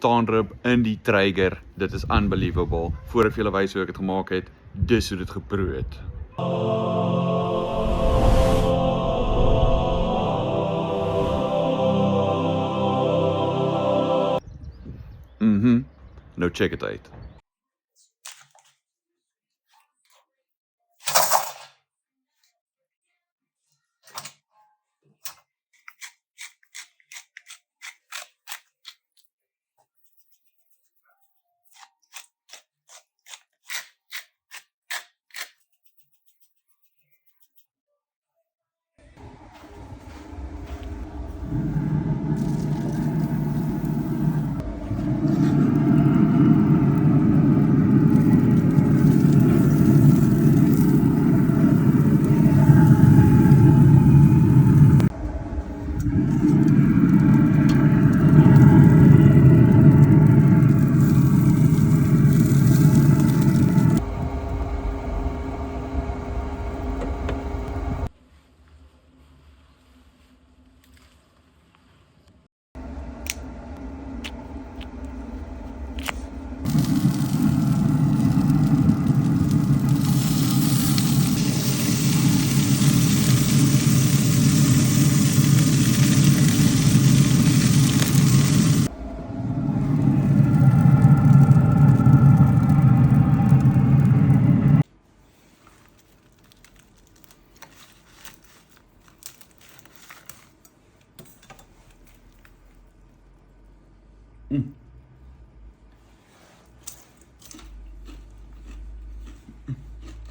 staanrib in die Traeger. Dit is unbelievable. Voor ek vir julle wys hoe ek dit gemaak het, dis hoe dit geproe het. Nou check dit uit.